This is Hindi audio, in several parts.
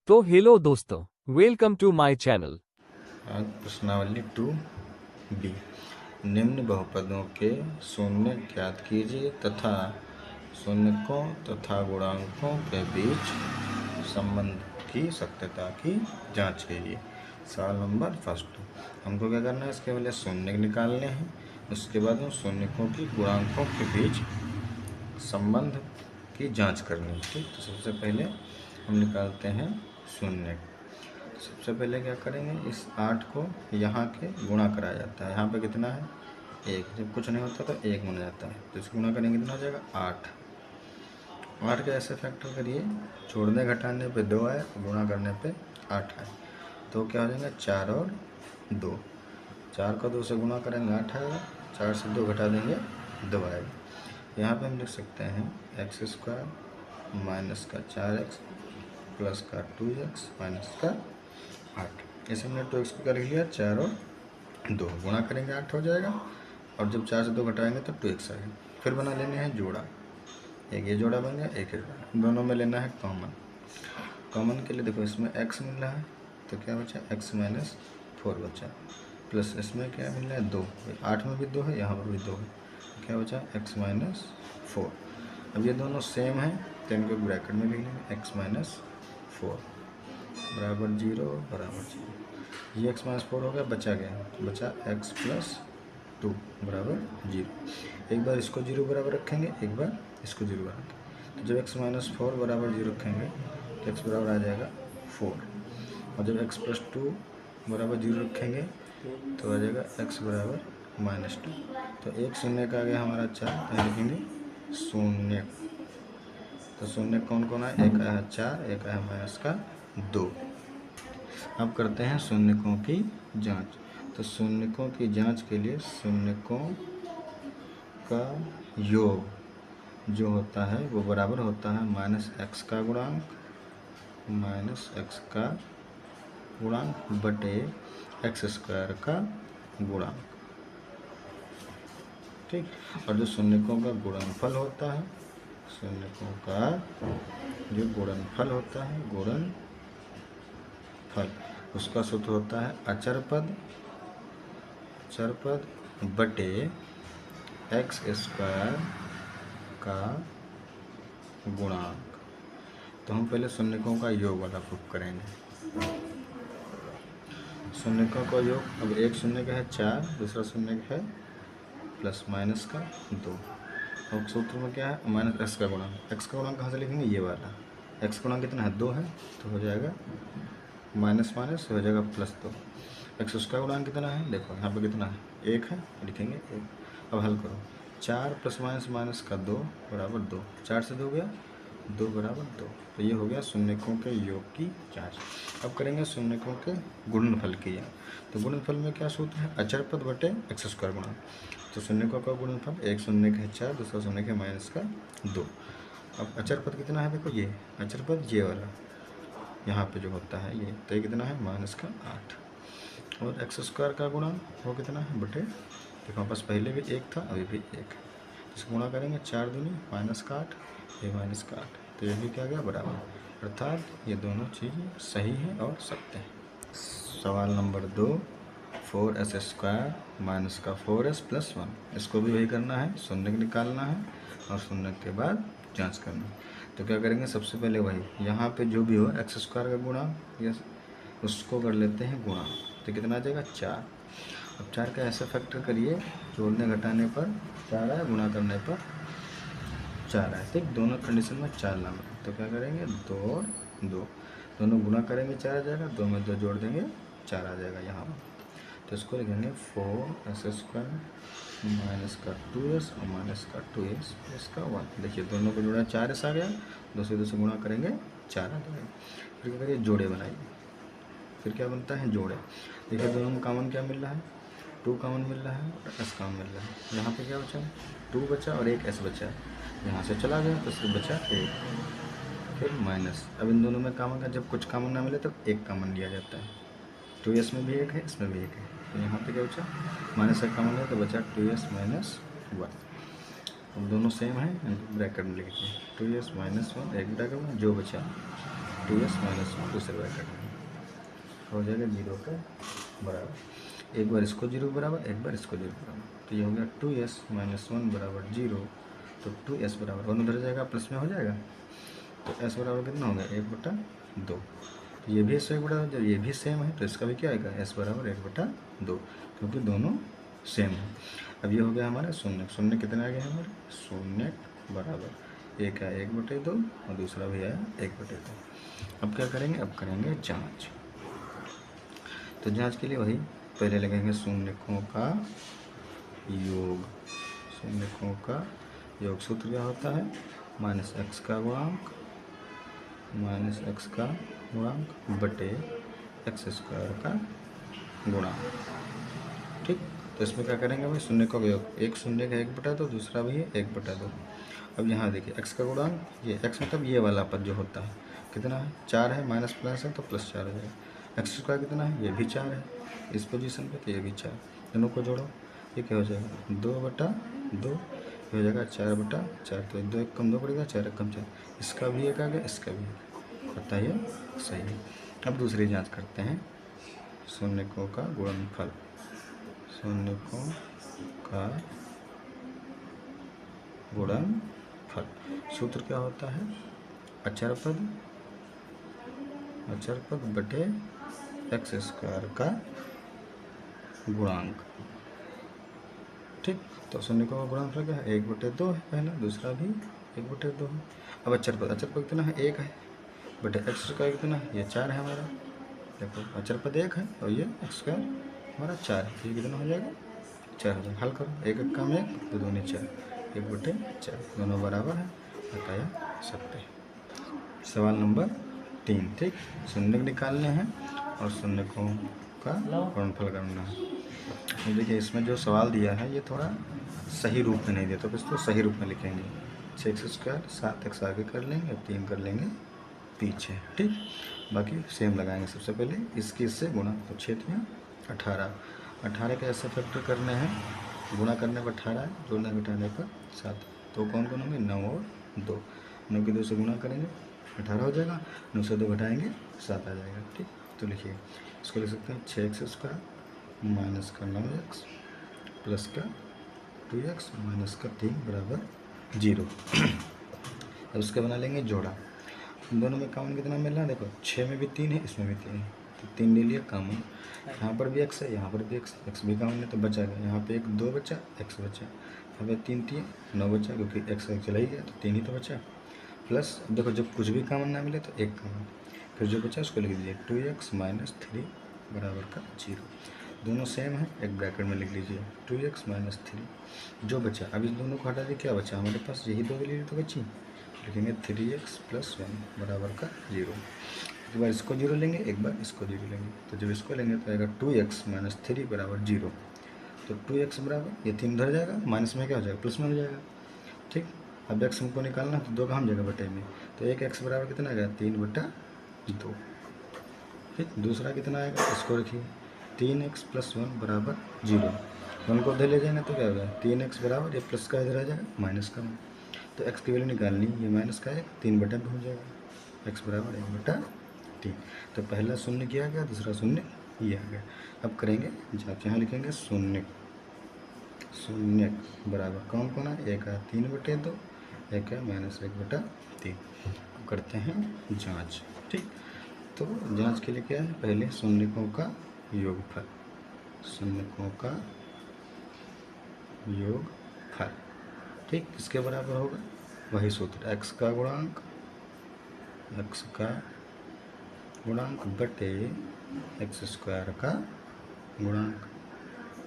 तो हेलो दोस्तों, वेलकम टू माय चैनल। आज प्रश्नावली 2B। निम्न बहुपदों के शून्य ज्ञात कीजिए तथा शून्यकों तथा गुणांकों के बीच संबंध की सत्यता की जांच कीजिए। सवाल नंबर फर्स्ट, हमको क्या करना है, इसके पहले शून्य निकालने हैं, उसके बाद हम शून्यकों की गुणांकों के बीच संबंध की जांच करनी है। ठीक, तो सबसे पहले हम निकालते हैं शून्य। सबसे पहले क्या करेंगे, इस 8 को यहाँ के गुणा कराया जाता है। यहाँ पे कितना है, 1। जब कुछ नहीं होता तो 1 बन जाता है, तो इसको गुणा करेंगे कितना हो जाएगा, 8। 8 के ऐसे फैक्टर करिए, जोड़ने घटाने पे 2 आए, गुणा करने पे 8 आए, तो क्या हो जाएगा 4 और 2। 4 का 2 से गुणा करेंगे 8 आएगा, 4 से 2 घटा देंगे 2 आएगा। यहाँ पे हम लिख सकते हैं x² माइनस का 4x प्लस का 2x माइनस का 8। ऐसे हमने 2x को कर लिया, 4 और 2 गुणा करेंगे 8 हो जाएगा, और जब 4 से 2 घटाएंगे तो 2x आएगा। फिर बना लेने हैं जोड़ा, एक ये जोड़ा बन गया, एक ये जोड़ा। दोनों में लेना है कॉमन। कॉमन के लिए देखो, इसमें x मिल रहा है तो क्या बचा, x माइनस 4 बचा, प्लस इसमें क्या मिल रहा है 2, 8 में भी 2 है, यहाँ पर भी 2 है, तो क्या बचा x माइनस 4। अब ये दोनों सेम है तो इनको ब्रैकेट में लिख लेंगे, x माइनस 4 बराबर 0 बराबर 0। ये x माइनस 4 हो गया, बचा बचा x प्लस 2 बराबर 0। एक बार इसको 0 बराबर रखेंगे, एक बार इसको 0 बराबर रखेंगे, तो जब x माइनस 4 बराबर 0 रखेंगे तो x बराबर आ जाएगा 4, और जब x प्लस 2 बराबर 0 रखेंगे तो आ जाएगा x बराबर माइनस 2। तो एक शून्य का आ गया हमारा 4, तो लिखेंगे शून्य। तो शून्य कौन कौन है, एक आया है 4, एक आया माइनस का 2। अब करते हैं शून्यकों की जांच। तो शून्यकों की जांच के लिए शून्यकों का योग जो होता है वो बराबर होता है माइनस x का गुणांक बटे x² का गुणांक। ठीक, और जो शून्यकों का गुणनफल होता है, शून्यकों का जो गुणनफल होता है, गुणनफल, उसका सूत्र होता है अचर पद बटे x² का गुणांक। तो हम पहले शून्यकों का योग वाला प्रूफ करेंगे। शून्यकों का योग, अब एक शून्य का है 4, दूसरा शून्य का है प्लस माइनस का 2, और सूत्र में क्या है, माइनस x का गुणांक। x का गुणांक कहाँ से लिखेंगे, ये वाला। x का गुणांक कितना है, 2 है, तो हो जाएगा माइनस माइनस हो जाएगा प्लस 2। x उसका गुणांक कितना है, देखो यहाँ पे कितना है, 1 है, लिखेंगे 1। अब हल करो, 4 प्लस माइनस माइनस का 2 बराबर 2, 4 से 2 गया 2 बराबर 2। तो ये हो गया शून्यकों के योग की जांच। अब करेंगे शून्यकों के गुणनफल की जांच। तो गुणनफल में क्या सूत्र है, अचर पद बटे x² गुणांक। तो शून्यकों का गुणनफल, एक शून्य का है 4, दूसरा शून्य का माइनस का 2। अब अचर पद कितना है, देखो ये अचर पद ये वाला यहाँ पे जो होता है ये, तो ये कितना है माइनस का 8, और x² का गुणांक वो कितना है बटे, देखो हमारे पास पहले भी 1 था, अभी भी 1 है, इसको गुणा करेंगे 4 दूनी माइनस का 8, ये माइनस का 8, तो ये भी क्या गया बराबर, अर्थात ये दोनों चीज़ें सही हैं और सत्य हैं। सवाल नंबर 2, 4s² माइनस का 4s प्लस 1, इसको भी वही करना है, शून्य निकालना है और शून्य के बाद जांच करना है। तो क्या करेंगे, सबसे पहले वही यहाँ पे जो भी हो x² का गुणांक या उसको कर लेते हैं गुणा, तो कितना आ जाएगा 4। अब 4 का ऐसा फैक्टर करिए, जोड़ने घटाने पर 4 आए, गुणा करने पर 4 आए। ठीक, दोनों कंडीशन में 4 लाना, तो क्या करेंगे 2 और 2, दोनों गुणा करेंगे 4 आ जाएगा, 2 में 2 जोड़ देंगे 4 आ जाएगा यहाँ पर। तो इसको लिखेंगे 4s² माइनस का 2s और माइनस का 2s प्लस का 1। देखिए दोनों को जोड़ा 4s आ गया, 2 से गुणा करेंगे 4 आ जाएगा। फिर क्या करिए, जोड़े बनाइए, फिर क्या बनता है जोड़े। देखिए दोनों में कॉमन क्या मिल रहा है, 2 कॉमन मिल रहा है और s कॉमन मिल रहा है। यहाँ पे क्या बचा, 2 बचा और एक s बचा, यहाँ से चला गया तो सिर्फ बचा 1, फिर माइनस। अब इन दोनों में कॉमन का जब कुछ कॉमन ना मिले तो एक कॉमन लिया जाता है, 2s में भी 1 है, इसमें भी 1 है, तो यहाँ पे क्या बचा माइनस का कॉमन है तो बचा 2s माइनस 1। अब दोनों सेम है, ब्रैकेट में लिखते हैं 2s माइनस 1, एक ब्रैकेट में जो बचा 2s माइनस 1 दूसरे ब्रैकेट में हो जाएगा 0 के बराबर। एक बार इसको 0 बराबर, एक बार इसको 0 बराबर, तो ये हो गया 2s माइनस 1 बराबर 0। तो 2s बराबर 1 उधर जाएगा, प्लस में हो जाएगा, तो s बराबर कितना हो गया 1/2। तो ये भी इससे 1/2, जब ये भी सेम है तो इसका भी क्या आएगा s बराबर 1/2, क्योंकि दोनों सेम है। अब ये हो गया हमारा शून्य। शून्य कितने आ गए हमारे, शून्य बराबर एक है 1/2 और दूसरा भी आया 1/2। अब क्या करेंगे, अब करेंगे जांच। तो जांच के लिए वही पहले लगेंगे शून्यकों का योग। शून्यकों का योग सूत्र क्या होता है, माइनस एक्स का गुणांक बटे एक्स स्क्वायर का गुणांक। ठीक, तो इसमें क्या करेंगे भाई, शून्य का योग, एक शून्य का 1/2, दूसरा भी है 1/2। अब यहाँ देखिए एक्स का गुणांक, ये एक्स मतलब ये वाला पद जो होता है कितना है, 4 है, माइनस प्लस है तो +4 हो जाएगा। एक्स स्क्वायर कितना है, ये भी 4 है इस पोजीशन पे, तो ये भी 4, दोनों को जोड़ो, ये क्या हो जाएगा 2/2, हो जाएगा 4/4। तो 2 1 कम 2 पड़ेगा, 4 1 कम 4, इसका भी एक आ गया, इसका भी एक, बताइए सही है। अब दूसरी जांच करते हैं, शून्यकों का गुणनफल। शून्यकों का गुणनफल सूत्र क्या होता है, अचर पद बटे एक्स स्क्वायर का गुणांक। ठीक, तो शून्यकों का गुणनफल क्या है, 1/2 है पहला, दूसरा भी 1/2 है। अब अचर पद कितना है, 1 है, बटे एक्स स्क्वायर कितना है, ये 4 है हमारा। देखो अचर पद 1 है और ये एक्स स्क्वायर हमारा 4 है, तो ये कितना हो जाएगा 4 हो जाएगा। हल करो, 1 1 कम 1, 2 2 4, 1/4, दोनों बराबर है, बताया सकते हैं। सवाल नंबर 3। ठीक, शून्य निकालने हैं और शून्यकों का गुणनफल करना है। तो देखिए इसमें जो सवाल दिया है ये थोड़ा सही रूप में नहीं दिया, तो इसको सही रूप में लिखेंगे। 6x² 7x आगे कर लेंगे, 3 कर लेंगे पीछे। ठीक, बाकी सेम लगाएंगे। सबसे पहले इससे गुणा, तो 6 × 18 के ऐसे फैक्टर करने हैं, गुणा करने पर 18 है, जोड़ने घटाने पर 7। तो कौन कौन होंगे, 9 और 2, 9 की 2 से गुणा करेंगे 18 हो जाएगा, 9 से 2 घटाएंगे 7 आ जाएगा। ठीक, तो लिखिए इसको लिख सकते हैं 6x² माइनस का 9x प्लस का 2x माइनस का 3 बराबर 0। अब उसके बना लेंगे जोड़ा, दोनों में कॉमन कितना मिल रहा है, देखो 6 में भी 3 है, इसमें भी 3 है, तो 3 ले लिया कॉमन। यहाँ पर भी x है, यहाँ पर भी x भी कॉमन है, तो बचा गया यहाँ पे 1 2 बचा, x बचा, यहाँ पे 3 3 9 बचा, क्योंकि x चला ही गया तो 3 ही तो बचा। प्लस देखो जब कुछ भी कॉमन ना मिले तो 1 कॉमन, फिर जो बचा उसको लिख दीजिए 2x माइनस 3 बराबर का 0। दोनों सेम है, एक ब्रैकेट में लिख लीजिए 2x माइनस 3, जो बचा अब इस दोनों को हटा दिए, क्या बचा हमारे पास, यही दो वैल्यू तो बची, लिखेंगे 3x + 1 बराबर का 0। एक बार इसको 0 लेंगे, एक बार इसको 0 लेंगे, तो जब इसको लेंगे तो आएगा 2x माइनस 3 बराबर 0। तो 2x बराबर, ये 3 उधर जाएगा, माइनस में क्या हो जाएगा, प्लस में हो जाएगा। ठीक, अब x हमको निकालना है, तो 2 का हम जगह बटे में, तो 1x बराबर कितना आएगा 3/2। ठीक, दूसरा कितना आएगा, इसको रखिए 3x + 1 बराबर 0। 1 को उधर ले जाएंगे तो क्या होगा 3x बराबर, ये प्लस का इधर आ जाएगा माइनस का 1, तो x की वैल्यू निकालनी, ये माइनस का 1 3/2 हो जाएगा, x बराबर 1/3। तो पहला शून्य किया गया, दूसरा शून्य ये आ गया। अब करेंगे जांच, यहाँ लिखेंगे शून्य बराबर कौन कौन है, एक है 3/2, एक है -1/3। करते हैं जांच। ठीक, तो जांच के लिए क्या है, पहले शून्यकों का योगफल, शून्यकों का योगफल। ठीक, किसके बराबर होगा, वही सूत्र, x का गुणांक बटे एक्स स्क्वायर का गुणांक।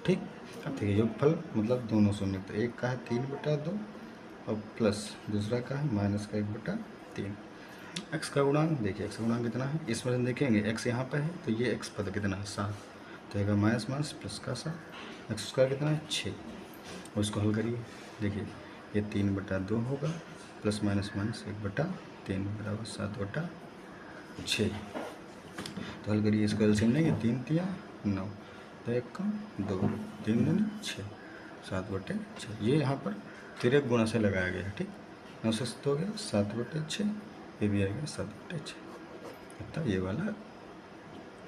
ठीक, अब देखिए योगफल मतलब दोनों शून्य, तो एक का है 3/2 और प्लस दूसरा का है माइनस का 1/3। एक्स का गुणांक देखिए, एक्स का गुणांक कितना है, इसमें हम देखेंगे एक्स यहाँ पे है तो ये एक्स पद कितना है 7, तो आएगा माइनस प्लस का 7, एक्स स्क्वायर कितना है 6, और इसको हल करिए, देखिए ये 3/2 होगा, प्लस माइनस 1/3 बराबर 7/6। तो हल करिए, इसको एलसीएम लेंगे, 3 3 9, तो 1 कम 2, 3 दूनी 6, 7/6। ये यहाँ पर तिरक गुणा से लगाया गया है। ठीक, 9 से 7 हो गया 7/6, ये भी आएगा 7/6। अतः ये वाला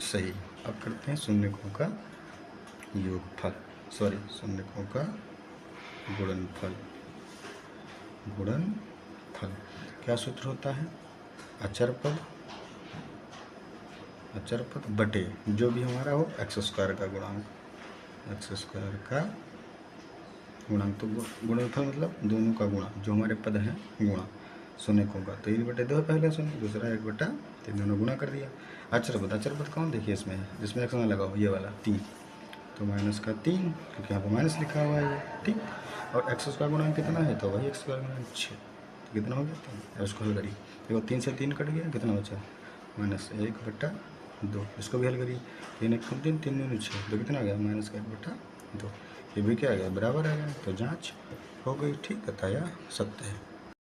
सही। अब करते हैं शून्यकों का योगफल, सॉरी शून्यकों का गुणनफल। गुणनफल क्या सूत्र होता है? अचर पद बटे जो भी हमारा हो एक्स स्क्वायर का गुणांक, एक्स स्क्वायर का गुणांक। तो गुणनफल मतलब दोनों का गुणा, जो हमारे पद हैं गुणा शून्यकों का। 3/2 है पहला शून्य, दूसरा 1/3, दोनों गुणा कर दिया। अचर पद कौन देखिए इसमें है, जिसमें एक्स ना लगाओ, ये वाला 3, तो -3 क्योंकि यहाँ पर माइनस लिखा हुआ है, ठीक। और एक्स स्क्वायर गुणांक कितना है? तो वही एक्स स्क्वायर गुणांक 6, तो कितना हो गया? 3। इसको हल करिए, देखो 3 से 3 कट गया, कितना बचा? -1/2। इसको भी हल करिए, 3 1 3, 3 दूनी 6, तो कितना आ गया? -1/2। ये भी क्या आ गया? बराबर आ गया। तो जाँच हो गई, ठीक, अतः यह सत्य है।